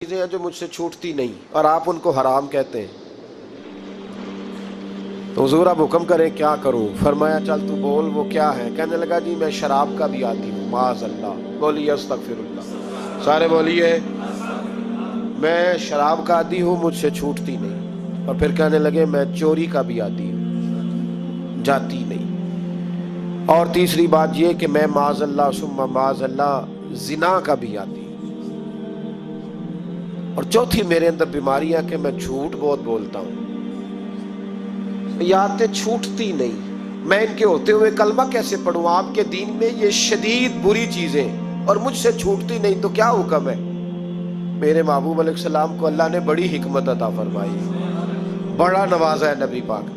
چیزیں ہیں جو مجھ سے چھوٹتی نہیں اور آپ ان کو حرام کہتے ہیں. تو حضور اب حکم کریں کیا کروں؟ فرمایا چل تو بول وہ کیا ہے. کہنے لگا جی میں شراب کا بھی عادی ہوں. معاذ اللہ. بولیے استغفر اللہ. سارے بولیے میں شراب کا عادی ہوں، مجھ سے چھوٹتی نہیں. اور پھر کہنے لگے میں چوری کا بھی عادی ہوں، جاتی نہیں. اور تیسری بات یہ کہ میں معاذ اللہ ثم معاذ اللہ زنا کا بھی عادی ہوں. اور چوتھی میرے اندر بیماری ہے کہ میں جھوٹ بہت بولتا ہوں. یہ عادتیں چھوٹتی نہیں. میں ان کے ہوتے ہوئے کلمہ کیسے پڑھوں؟ آپ کے دین میں یہ شدید بری چیزیں اور مجھ سے چھوٹتی نہیں، تو کیا حکم ہے؟ میرے محبوب علیہ السلام کو اللہ نے بڑی حکمت عطا فرمائی، بڑا نوازا ہے نبی پاک.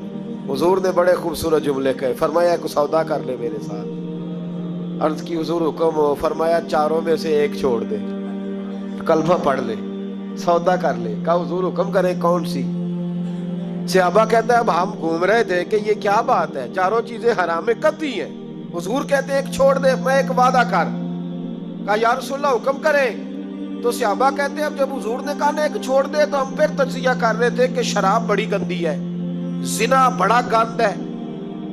حضور نے بڑے خوبصورت جملے کہے. فرمایا ایک سودا کر لے میرے ساتھ. عرض کی حضور حکم ہو. فرمایا چاروں میں سے ایک چھوڑ دے، کلمہ پڑھ لے، سودا کر لے. کہا حضور حکم کریں کون سی؟ صحابہ کہتا ہے اب ہم گھوم رہے تھے کہ یہ کیا بات ہے، چاروں چیزیں حرام قطعی ہیں. حضور کہتے ہیں ایک چھوڑ دے. میں ایک وعدہ کر. کہا یا رسول اللہ حکم کریں. تو صحابہ کہتے ہیں اب جب حضور نے کہا نا ایک چھوڑ دے تو ہم پھر تجزیہ کر رہے تھے کہ شراب بڑی گندی ہے، زنا بڑا گند ہے،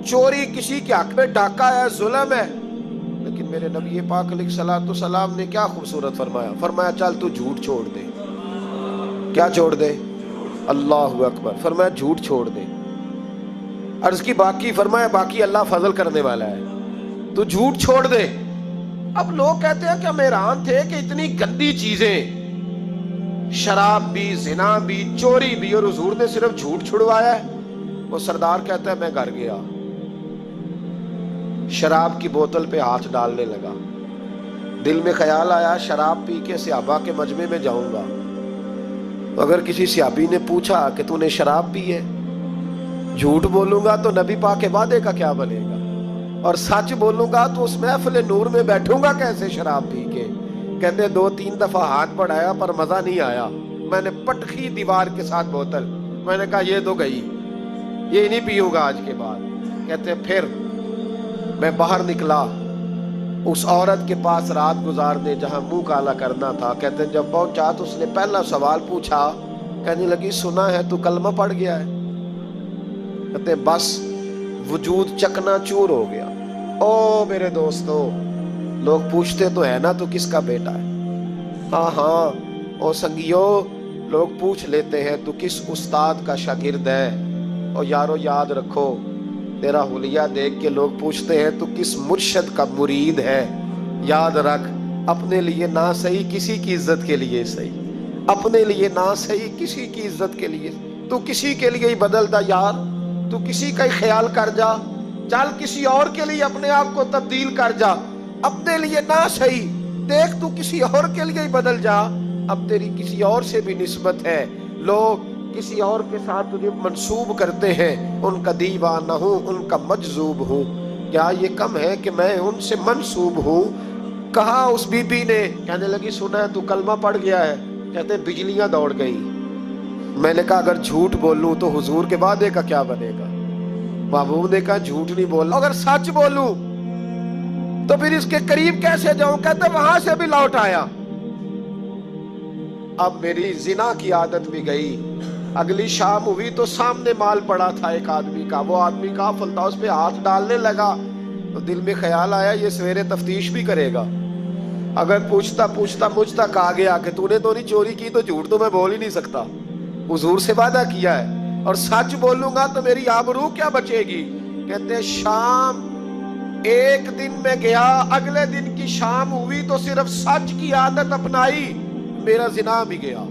چوری کسی کے حق میں ڈاکہ ہے، ظلم ہے. لیکن میرے نبی پاک علیہ الصلوۃ والسلام نے کیا خوبصورت فرمایا. فرمایا چل تو جھوٹ چھوڑ دے. کیا چھوڑ دے؟ اللہ اکبر. فرمایا جھوٹ چھوڑ دے. عرض کی باقی؟ فرمایا باقی اللہ فضل کرنے والا ہے، تو جھوٹ چھوڑ دے. اب لوگ کہتے ہیں کہ ہم حیران تھے کہ اتنی گندی چیزیں، شراب بھی، زنا بھی، چوری بھی، اور حضور نے صرف جھوٹ چھڑوایا ہے. وہ سردار کہتا ہے میں گھر گیا، شراب کی بوتل پہ ہاتھ ڈالنے لگا. دل میں خیال آیا شراب پی کے صحابہ کے مجمع میں جاؤں گا، تو اگر کسی صحابی نے پوچھا کہ تو نے شراب پی ہے، جھوٹ بولوں گا تو نبی پاک کے وعدے کا کیا بنے گا، اور سچ بولوں گا تو اس محفل نور میں بیٹھوں گا کیسے شراب پی کے؟ کہتے 2-3 دفعہ ہاتھ بڑھایا پر مزہ نہیں آیا. میں نے پٹخی دیوار کے ساتھ بوتل، میں نے کہا یہ تو گئی، یہ نہیں پیوں گا آج کے بعد. کہتے پھر میں باہر نکلا اس عورت کے پاس رات گزارنے جہاں منہ کالا کرنا تھا. کہتے جب پہنچا تو اس نے پہلا سوال پوچھا. کہنے لگی سنا ہے تو کلمہ پڑھ گیا ہے. کہتے بس وجود چکنا چور ہو گیا. او میرے دوستو، لوگ پوچھتے تو ہے نا تو کس کا بیٹا ہے؟ ہاں ہاں او سنگیو، لوگ پوچھ لیتے ہیں تو کس استاد کا شاگرد ہے. اور یارو یاد رکھو، تیرا حلیہ دیکھ کے لوگ پوچھتے ہیں تو کس مرشد کا مرید ہے. یاد رکھ اپنے لیے نہ صحیح کسی کی عزت کے لیے صحیح، اپنے لیے نہ صحیح کسی کی عزت کے لیے. تو کسی کے لیے ہی بدل دا یار، تو کسی کا ہی خیال کر جا. چل کسی اور کے لیے اپنے آپ کو تبدیل کر جا. اپنے لیے نہ صحیح دیکھ تو کسی اور کے لیے ہی بدل جا. اب تیری کسی اور سے بھی نسبت ہے، لوگ کسی اور کے ساتھ تجھے منسوب کرتے ہیں. ان کا دیوانہ ہوں، ان کا مجذوب ہوں. کیا یہ کم ہے کہ میں ان سے منسوب ہوں؟ کہا اس بی بی نے. کہنے لگی سنا ہے تو کلمہ پڑھ گیا ہے. کہتے بجلیاں دوڑ گئی. میں نے کہا اگر جھوٹ بولوں تو حضور کے وعدے کا کیا بنے گا؟ محبوب نے کہا جھوٹ نہیں بولنا، اگر سچ بولوں تو پھر اس کے قریب کیسے جاؤں؟ کہتے وہاں سے بھی لوٹ آیا. اب میری زنا کی عادت بھی گئی. اگلی شام ہوئی تو سامنے مال پڑا تھا ایک آدمی کا. وہ آدمی غافل تھا، اس پہ ہاتھ ڈالنے لگا تو دل میں خیال آیا یہ سویرے تفتیش بھی کرے گا. اگر پوچھتا مجھ تک آ گیا کہ تو نے تو نہیں چوری کی تو جھوٹ تو میں بول ہی نہیں سکتا. حضور سے وعدہ کیا ہے اور سچ بولوں گا تو میری آبرو کیا بچے گی. کہتے شام ایک دن میں گیا، اگلے دن کی شام ہوئی تو صرف سچ کی عادت اپنائی. میرا زنا بھی گیا،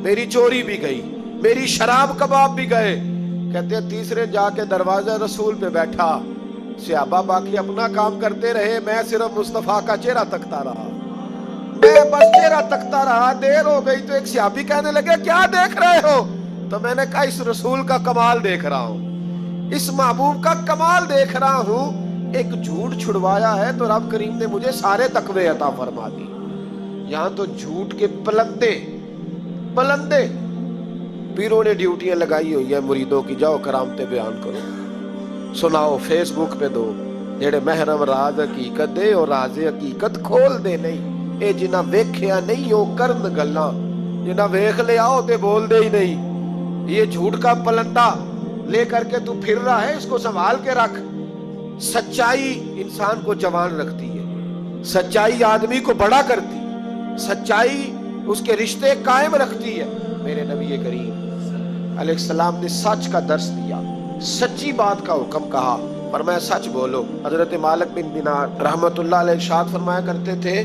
میری چوری بھی گئی، میری شراب کباب بھی گئے. کہتے تیسرے جا کے دروازہ رسول پہ بیٹھا. صحابہ باقی اپنا کام کرتے رہے، میں صرف مصطفیٰ کا چہرہ تکتا رہا. میں بس چہرہ تکتا رہا. دیر ہو گئی تو ایک صحابی کہنے لگے کیا دیکھ رہے ہو؟ تو میں نے کہا اس رسول کا کمال دیکھ رہا ہوں، اس محبوب کا کمال دیکھ رہا ہوں. ایک جھوٹ چھڑوایا ہے تو رب کریم نے مجھے سارے تقوی عطا فرما دی. یہاں تو جھوٹ کے پلندے پیروں نے ڈیوٹیاں لگائی ہوئی ہیں مریدوں کی. جاؤ کرامتیں بیان کرو، سناؤ، فیس بک پہ دو. جڑے محرم راز حقیقت دے اور راز حقیقت کھول دے نہیں، اے جنہ ویکھیا نہیں او کرن گلاں. ये ना वेख ले आओ ते बोल दे ही नहीं। ये झूठ का पलंदा लेकर के तू फिर रहा है, इसको संभाल के रख। सच्चाई इंसान को जवान रखती है, सच्चाई आदमी को बड़ा करती है, सच्चाई उसके रिश्ते कायम रखती है। मेरे नबी करीम अलैहिस्सलाम ने सच का दर्स दिया, सच्ची बात का हुक्म कहा, फरमाया सच बोलो। हजरत मालिक बिन दिनार रहमतुल्लाह अलैह इरशाद फरमाया करते थे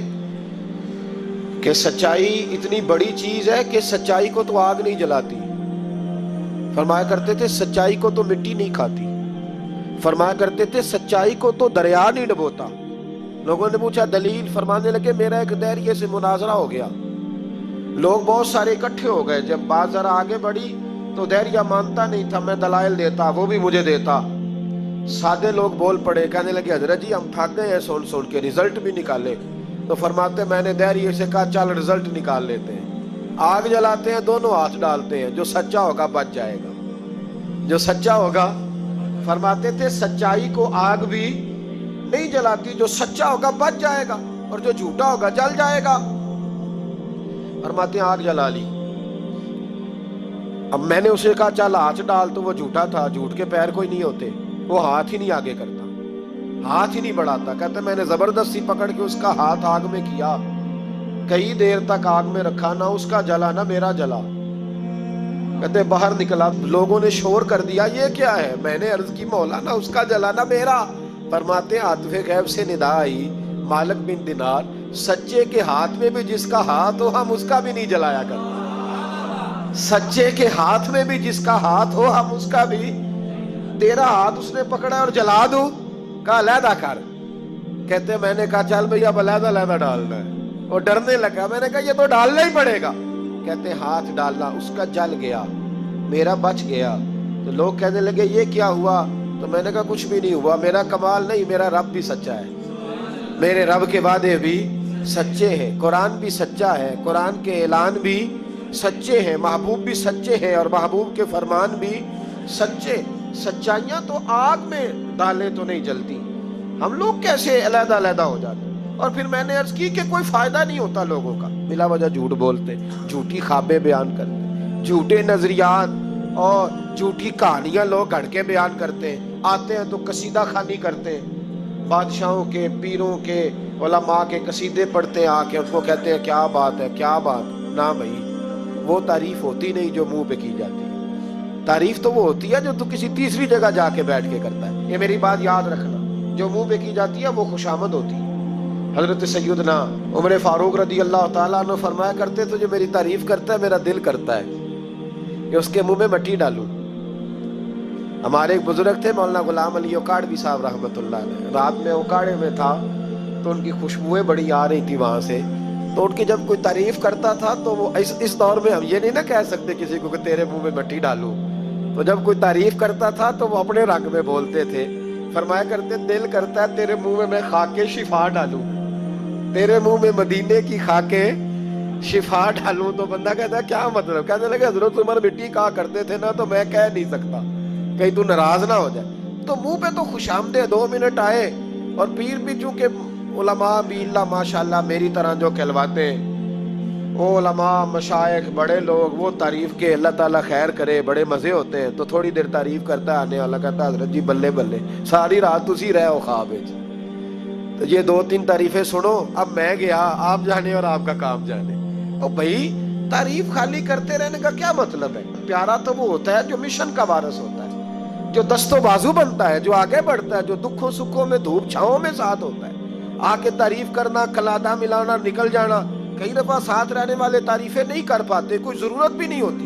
कि सच्चाई इतनी बड़ी चीज है कि सच्चाई को तो आग नहीं जलाती। फरमाया करते थे सच्चाई को तो मिट्टी नहीं खाती। फरमाया करते थे सच्चाई को तो दरिया नहीं डुबोता। लोगों ने पूछा दलील, फरमाने लगे मेरा एक दैरिये से मुनाजरा हो गया, लोग बहुत सारे इकट्ठे हो गए। जब बात जरा आगे बढ़ी तो दैरिया मानता नहीं था, मैं दलाइल देता, वो भी मुझे देता। सादे लोग बोल पड़े, कहने लगे हजरत जी हम थक गए हैं सुन सुन के, रिजल्ट भी निकाले। तो फरमाते मैंने दैरिये से कहा चल रिजल्ट निकाल लेते हैं। आग जलाते हैं, दोनों हाथ डालते हैं, जो सच्चा होगा बच जाएगा, जो सच्चा होगा। फरमाते थे सच्चाई को आग भी नहीं जलाती, जो सच्चा होगा बच जाएगा और जो झूठा होगा जल जाएगा। फरमाते आग जला ली। अब मैंने उसे कहा चल हाथ डाल, तो वो झूठा था, झूठ के पैर कोई नहीं होते, वो हाथ ही नहीं आगे करता, हाथ ही नहीं बढ़ाता। कहते मैंने जबरदस्ती पकड़ के उसका हाथ आग में किया, कई देर तक आग में रखा, ना उसका जला ना मेरा जला। कहते बाहर निकला, लोगों ने शोर कर दिया ये क्या है। मैंने अर्ज की मौला ना उसका जला ना मेरा। फरमाते आतिफे गैब से निदा आई, मालिक बिन दिनार सच्चे के हाथ में भी जिसका हाथ हो हम उसका भी नहीं जलाया करते। सच्चे के हाथ में भी जिसका हाथ हो हम उसका भी, तेरा हाथ उसने पकड़ा और जला दूं, कहा अलहदा कर। कहते मैंने कहा चल भैया अब अलहदा अलहदा डालना है। वो डरने लगा, मैंने कहा ये तो डालना ही पड़ेगा। कहते हाथ डालना, उसका जल गया, मेरा बच गया। तो लोग कहने लगे ये क्या हुआ। तो मैंने कहा कुछ भी नहीं हुआ, मेरा कमाल नहीं, मेरा रब भी सच्चा है, मेरे रब के वादे भी सच्चे हैं, कुरान भी सच्चा है, कुरान के ऐलान भी सच्चे हैं, महबूब भी सच्चे हैं और महबूब के फरमान भी सच्चे। सच्चाइयां तो आग में डाले तो नहीं जलती, हम लोग कैसे अलहदा अलहदा हो जाते। और फिर मैंने अर्ज की कि कोई फायदा नहीं होता लोगों का, बिला वजह झूठ बोलते, झूठी ख्वाबें बयान करते, झूठे नजरियात और झूठी कहानियां लोग गढ़ के बयान करते हैं। आते हैं तो कसीदा खानी करते हैं, बादशाहों के, पीरों के, उलमा के कसीदे पढ़ते हैं, आके उनको कहते हैं क्या बात है क्या बात। ना भाई, वो तारीफ होती नहीं जो मुंह पे की जाती है। तारीफ तो वो होती है जो तू किसी तीसरी जगह जाके बैठ के करता है। ये मेरी बात याद रखना, जो मुंह पे की जाती है वो खुशामद होती है। हजरत सैयदना उमर फारूक रदी अल्लाह ताला अन्हु फरमाया करते तो जो मेरी तारीफ करता है मेरा दिल करता है कि उसके मुंह में मट्टी डालूं। हमारे एक बुजुर्ग थे मौलाना गुलाम अली ओकाड़वी साहब रहमतुल्लाह अलैह, रात में ओकाड़े में था तो उनकी खुशबुएं बड़ी आ रही थी वहां से। तो उनकी जब कोई तारीफ करता था तो वो इस दौर में हम ये नहीं ना कह सकते किसी को कि तेरे मुंह में मट्टी डालूं। तो जब कोई तारीफ करता था तो वो अपने रंग में बोलते थे। फरमाया करते दिल करता है तेरे मुंह में मैं खाके शिफा डालूं, तेरे मुंह में मदीने की खाके शिफा डालूं। तो बंदा कहता क्या मतलब। कहने लगे हजरत उमर मिट्टी कहा करते थे ना, तो मैं कह नहीं सकता कहीं तू नाराज ना हो जाए। तो मुंह पे तो खुशामदे 2 मिनट आए। और पीर भी चूंकि उलमा भी माशाल्लाह मेरी तरह जो कहलवाते हैं, उलमा मशाइख बड़े लोग, वो तारीफ के अल्लाह ताला खैर करे, बड़े मजे होते हैं। तो थोड़ी देर तारीफ करता है, आने वाला कहता है हजरत जी बल्ले बल्ले, सारी रात तुसी रहे हो ख्वाब में। तो ये 2-3 तारीफें सुनो, अब मैं गया, आप जाने और आपका काम जाने। ओ भाई, तारीफ खाली करते रहने का क्या मतलब है। प्यारा तो वो होता है जो मिशन का वारिस होता है, जो दस्तो बाजू बनता है, जो आगे बढ़ता है, जो दुखों सुखों में धूप छाओं में साथ होता है। आके तारीफ करना, कलादा मिलाना, निकल जाना। कई दफा साथ रहने वाले तारीफें नहीं कर पाते, कोई जरूरत भी नहीं होती,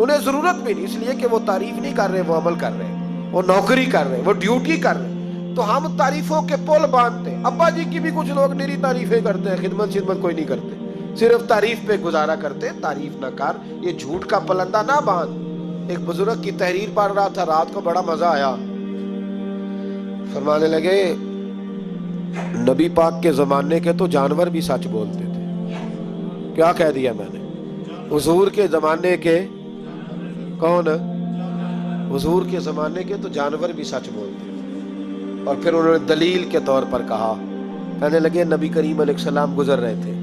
उन्हें जरूरत भी नहीं, इसलिए कि वो तारीफ नहीं कर रहे, वो अमल कर रहे हैं, वो नौकरी कर रहे हैं, वो ड्यूटी कर रहे हैं। तो हम तारीफों के पुल बांधते हैं। अब्बा जी की भी कुछ लोग निरी तारीफें करते हैं, खिदमत कोई नहीं करते, सिर्फ तारीफ पे गुजारा करते हैं। तारीफ ना कर, ये झूठ का पलंदा ना बांध। एक बुजुर्ग की तहरीर पढ़ रहा था, रात को बड़ा मजा आया। फरमाने लगे नबी पाक के जमाने के तो जानवर भी सच बोलते थे। क्या कह दिया मैंने, हुजूर के जमाने के कौन, हुजूर के जमाने के तो जानवर भी सच बोलते थे। और फिर उन्होंने दलील के तौर पर कहा, कहने लगे नबी करीम अलैहिस्सलाम गुजर रहे थे,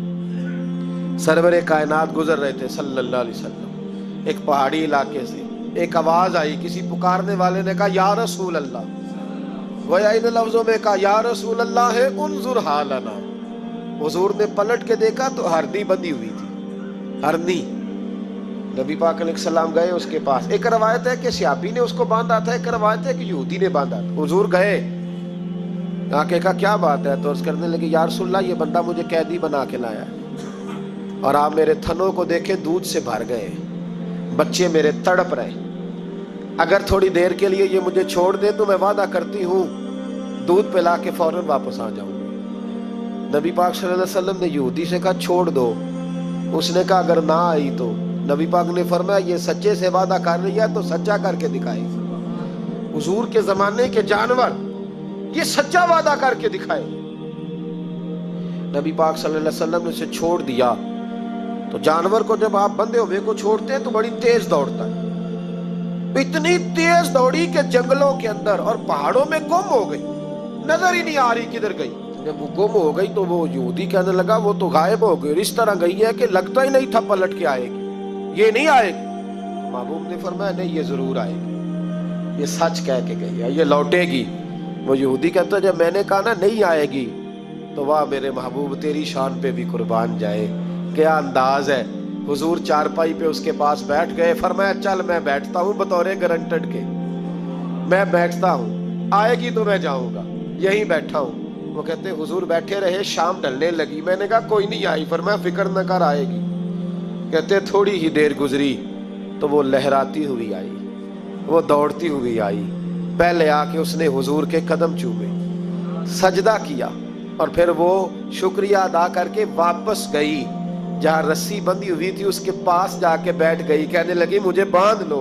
सरवर कायनात गुजर रहे थे सल्लल्लाहु अलैहि वसल्लम, एक पहाड़ी इलाके से एक आवाज आई, किसी पुकारने वाले ने कहा या रसूल अल्लाह, गोया इन लफ्जों में कहा या रसूल अल्लाह है उन्जुर हालना। हुजूर ने पलट के देखा तो हरनी बंधी हुई थी, हरनी। नबी पाक अलैहिस्सलाम गए उसके पास। एक रवायत है कि सहाबी ने उसको बांधा था, एक रवायत है कि यहूदी ने बांधा था। हुजूर गए, आके कहा क्या बात है, तो अर्ज करने लगे या रसूल अल्लाह, ये बंदा मुझे कैदी बना के लाया है और आप मेरे थनों को देखे दूध से भर गए, बच्चे मेरे तड़प रहे, अगर थोड़ी देर के लिए ये मुझे छोड़ दे तो मैं वादा करती हूँ दूध पिला के फौरन वापस आ जाऊंगी। नबी पाक सल्लल्लाहु अलैहि वसल्लम ने यहूदी से कहा छोड़ दो, उसने कहा अगर ना आई तो। नबी पाक ने फरमाया ये सच्चे से वादा कर रही है तो सच्चा करके दिखाए। हुजूर के जमाने के जानवर ये सच्चा वादा करके दिखाए। नबी पाक सल्लल्लाहु अलैहि वसल्लम ने उसे छोड़ दिया। तो जानवर को जब आप बंधे हुए को छोड़ते हैं तो बड़ी तेज दौड़ता है, इतनी तेज दौड़ी कि जंगलों के अंदर और पहाड़ों में गुम हो गई, नजर ही नहीं आ रही किधर गई। जब वो गुम हो गई तो वो यहूदी कहने लगा वो तो गायब हो गई, इस तरह गई है कि लगता ही नहीं था पलट के आएगी, ये नहीं आएगी। महबूब ने फरमाया नहीं ये जरूर आएगी, ये सच कह के गई है, ये लौटेगी। वो यहूदी कहता जब मैंने कहा ना नहीं आएगी तो वाह मेरे महबूब तेरी शान पे भी कुर्बान जाए, क्या अंदाज है। हुजूर चारपाई पे उसके पास बैठ गए, फरमाया चल मैं बैठता हूँ बतौरे गारंटेड के, मैं बैठता हूँ, आएगी तो मैं जाऊंगा, यहीं बैठा हूँ। वो कहते हुजूर बैठे रहे, शाम ढलने लगी, मैंने कहा कोई नहीं आई, फरमाया फिक्र न कर आएगी। कहते थोड़ी ही देर गुजरी तो वो लहराती हुई आई, वो दौड़ती हुई आई, पहले आके उसने हुजूर के कदम चूमे, सजदा किया और फिर वो शुक्रिया अदा करके वापस गई, जहाँ रस्सी बंधी हुई थी उसके पास जाके बैठ गई, कहने लगी मुझे बांध लो,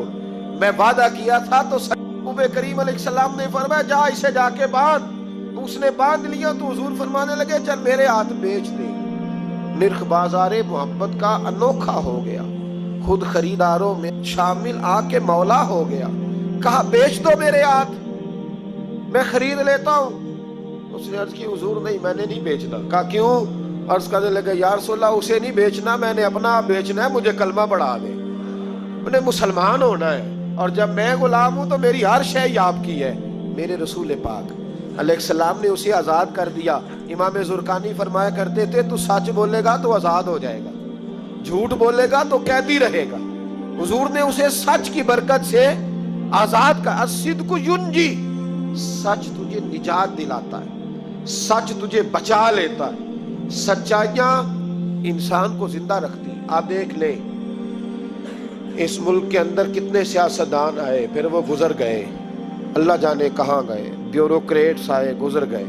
मैं वादा किया था। तो नबी करीम अलैहिस्सलाम ने फरमाया जा इसे जाके बांध। उसने बांध लिया तो हुजूर फरमाने लगे चल मेरे हाथ बेच दे। निर्ख बाजारे मोहब्बत का अनोखा हो गया, खुद खरीदारों में शामिल आके मौला हो गया। कहा बेच दो मेरे हाथ, मैं खरीद लेता हूँ। उसने अर्ज की हुजूर नहीं मैंने नहीं बेचना। कहा क्यों? अर्ज करने लगे या रसूल अल्लाह उसे नहीं बेचना, मैंने अपना आप बेचना है, मुझे कलमा पढ़ा दे, मैंने मुसलमान होना है और जब मैं गुलाम हूं तो मेरी हर शय आपकी है। मेरे रसूल पाक अलैहिस्सलाम ने उसे आजाद कर दिया। इमाम जुरकानी फरमाया करते थे तू सच बोलेगा तो आजाद हो जाएगा, झूठ बोलेगा तो कैदी रहेगा। हुजूर ने उसे सच की बरकत से आजाद का। अस्सिद्क़ु युंजी, सच तुझे निजात दिलाता है, सच तुझे बचा लेता है। सच्चाइयां इंसान को जिंदा रखती। आप देख ले इस मुल्क के अंदर कितने सियासतदान आए, फिर वो गुजर गए, अल्लाह जाने कहाँ गए, ब्यूरोक्रेट्स आए गुजर गए।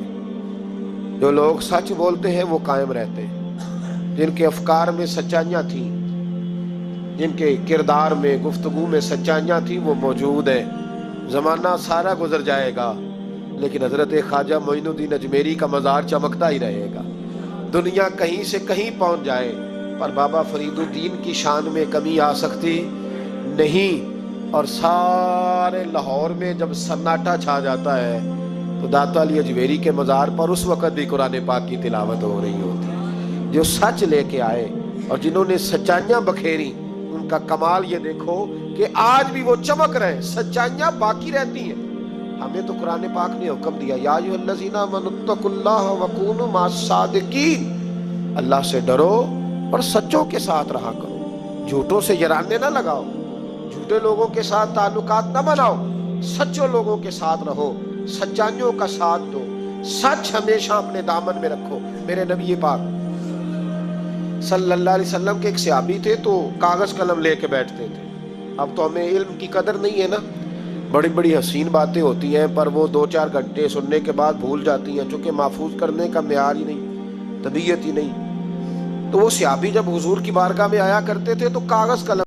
जो लोग सच बोलते हैं वो कायम रहते हैं, जिनके अफकार में सच्चाइयाँ थी, जिनके किरदार में गुफ्तगू में सच्चाइयाँ थी वो मौजूद है। ज़माना सारा गुजर जाएगा लेकिन हज़रत ख्वाजा मोइनुद्दीन अजमेरी का मज़ार चमकता ही रहेगा। दुनिया कहीं से कहीं पहुंच जाए पर बाबा फरीदुद्दीन की शान में कमी आ सकती नहीं। और सारे लाहौर में जब सन्नाटा छा जाता है तो दाता अली अजमेरी के मज़ार पर उस वक़्त भी कुरान पाक की तिलावत हो रही होती। जो सच लेके आए और जिन्होंने सच्चाइयाँ बखेरी उनका कमाल ये देखो कि आज भी वो चमक रहे, सच्चाइयाँ बाकी रहती हैं। हमें तो कुरान पाक ने हुक्म दिया या अय्युहल्लज़ीना आमनुत्तकुल्लाह वकूनू मास्सादिकीन, अल्लाह से डरो और सच्चों के साथ रहा करो, झूठों से यराने ना लगाओ, झूठे लोगों के साथ ताल्लुकात ना बनाओ, सच्चों लोगों के साथ रहो, सच्चाइयों का साथ दो, सच हमेशा अपने दामन में रखो। मेरे नबी पाक सल्लल्लाहु अलैहि वसल्लम के एक सहाबी थे तो कागज कलम लेके बैठते थे। अब तो हमें इल्म की कदर नहीं है ना, बड़ी बड़ी हसीन बातें होती हैं पर वो 2-4 घंटे सुनने के बाद भूल जाती हैं, चूंकि महफूज करने का मेयार ही नहीं, तबीयत ही नहीं। तो वो सहाबी जब हुजूर की बारगाह में आया करते थे तो कागज कलम